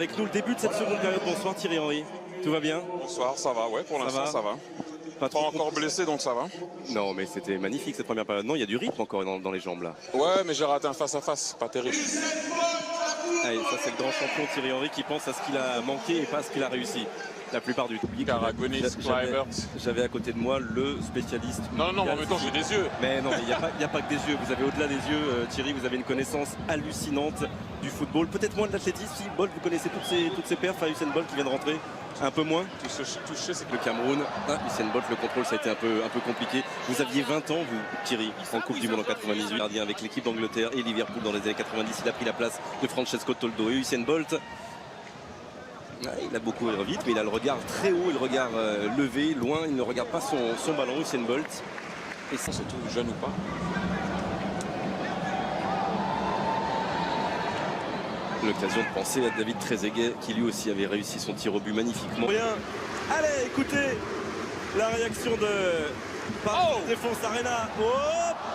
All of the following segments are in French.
Avec nous le début de cette seconde période. Bonsoir Thierry Henry, tout va bien? Bonsoir, ça va, ouais, pour l'instant ça va. Pas encore blessé donc ça va. Non mais c'était magnifique cette première période. Non, il y a du rythme encore dans les jambes là. Ouais, mais j'ai raté un face-à-face, pas terrible. Allez, ça c'est le grand champion Thierry Henry qui pense à ce qu'il a manqué et pas à ce qu'il a réussi. La plupart du temps. Karagunis, Kluivert. J'avais à côté de moi le spécialiste. Non, en même temps j'ai des yeux. Mais non, il n'y a pas que des yeux. Vous avez au-delà des yeux, Thierry, vous avez une connaissance hallucinante du football. Peut-être moins de l'athlétisme. Si Bolt, vous connaissez toutes ces perfs à Usain Bolt qui vient de rentrer. Un peu moins. Touché, c'est que le Cameroun. Usain Bolt, le contrôle, ça a été un peu compliqué. Vous aviez 20 ans, vous, Thierry, en Coupe du Monde en 98, gardien avec l'équipe d'Angleterre et Liverpool dans les années 90. Il a pris la place de Francesco Toldo. Et Usain Bolt, il a beaucoup vite, mais il a le regard très haut, le regard levé, loin. Il ne regarde pas son ballon, Usain Bolt. Et c'est tout jeune ou pas. L'occasion de penser à David Trezeguet qui lui aussi avait réussi son tir au but magnifiquement. Bien. Allez, écoutez la réaction de Défense Arena. Oh,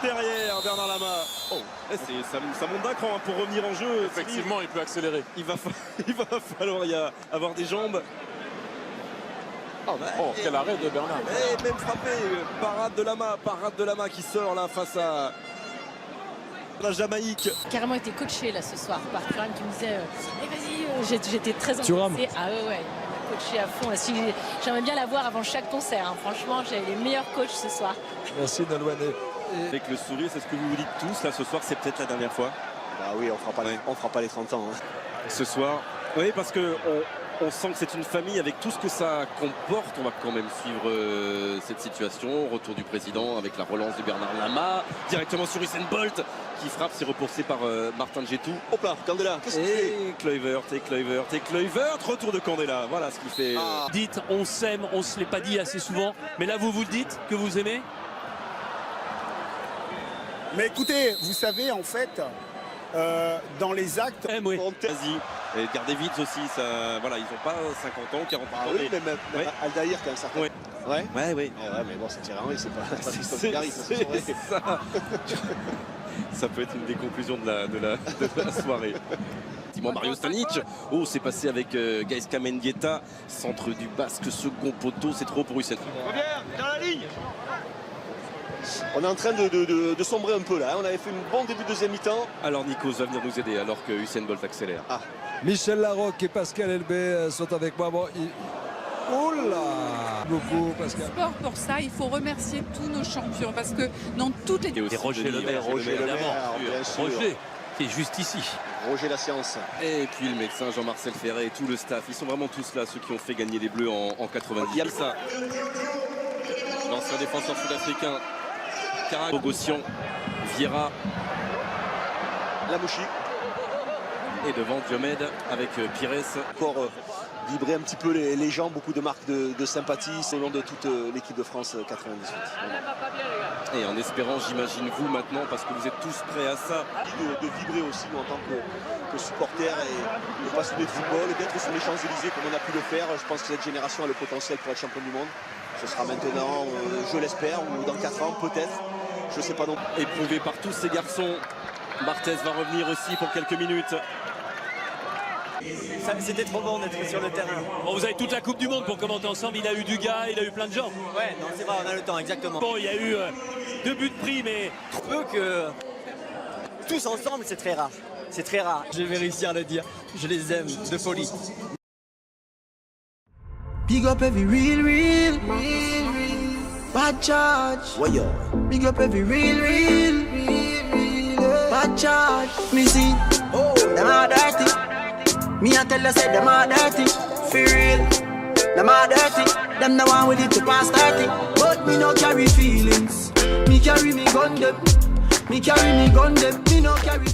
derrière Bernard Lama. Oh, ça monte d'un cran pour revenir en jeu. Effectivement, il peut accélérer. Il va falloir avoir des jambes. Quel arrêt de Bernard. Et même frappé, parade de Lama qui sort là face à la Jamaïque. Carrément été coaché là ce soir par Thuram qui me disait vas-y, j'étais très intéressé. Ah ouais, il m'a coaché à fond. J'aimerais bien la voir avant chaque concert. Franchement, j'ai les meilleurs coachs ce soir. Merci Nolwenn. Avec le sourire, c'est ce que vous vous dites tous là ce soir, c'est peut-être la dernière fois. Bah oui, on fera pas les 30 ans. Hein. Ce soir, oui, parce que on sent que c'est une famille avec tout ce que ça comporte. On va quand même suivre cette situation. Retour du président avec la relance de Bernard Lama. Directement sur Usain Bolt qui frappe. C'est repoussé par Martin Djetou. Hop là, Candela. Et Kluivert. Retour de Candela. Voilà ce qui fait. Dites, on s'aime, on se l'est pas dit assez souvent. Mais là, vous le dites que vous aimez. Mais écoutez, vous savez, en fait, dans les actes... Oui. Vas-y. Et Gardevitz aussi, ça, voilà, ils n'ont pas 50 ans, 40 ans. Oui, mais même Aldaïr quand même certain. Ouais. Ouais. Ouais, mais bon, c'est Thierry Henry, c'est pas Christophe c'est Dugarry. ça. Ça peut être une des conclusions de la soirée. Mario Stanic. Oh, c'est passé avec Gaïska Mendieta. Centre du Basque, second poteau. C'est trop pour Usain. Reviens, dans la ligne. On est en train de sombrer un peu là. On avait fait un bon début de deuxième mi-temps. Alors Nikos va venir nous aider alors que Usain Bolt accélère. Michel Larocque et Pascal Elbé sont avec moi. Bon, beaucoup Pascal. Sport pour ça, il faut remercier tous nos champions parce que dans toutes les... Et Roger Lemaire, évidemment. Roger, qui est juste ici. Roger la science. Et puis le médecin Jean-Marcel Ferret et tout le staff. Ils sont vraiment tous là, ceux qui ont fait gagner les Bleus en 90. Ça. L'ancien défenseur sud-africain. Bogossian, Vieira, Lamouchi. Et devant Diomède avec Pires. Encore vibrer un petit peu les gens, beaucoup de marques de sympathie au long de toute l'équipe de France 98. Et en espérant, j'imagine vous maintenant, parce que vous êtes tous prêts à ça. De vibrer aussi nous, en tant que supporters et de passionner de football, d'être sur les Champs-Élysées comme on a pu le faire. Je pense que cette génération a le potentiel pour être champion du monde. Ce sera maintenant, je l'espère, ou dans 4 ans peut-être. Je ne sais pas non. Éprouvé par tous ces garçons, Barthez va revenir aussi pour quelques minutes. C'était trop bon d'être sur le terrain. Bon, vous avez toute la Coupe du Monde pour commenter ensemble. Il a eu du gars, il a eu plein de gens. Ouais, non, c'est vrai, on a le temps, exactement. Bon, il y a eu 2 buts pris, mais... Peu que tous ensemble, c'est très rare. C'est très rare. Je vais réussir à le dire. Je les aime de folie. Big up every real bad charge. Big up every real bad charge. Me see, them are dirty. Me I tell you say them are dirty. For real, them are dirty. Them the one with it to pass 30. But me no carry feelings. Me carry me gun them. Me carry me gun them. Me no carry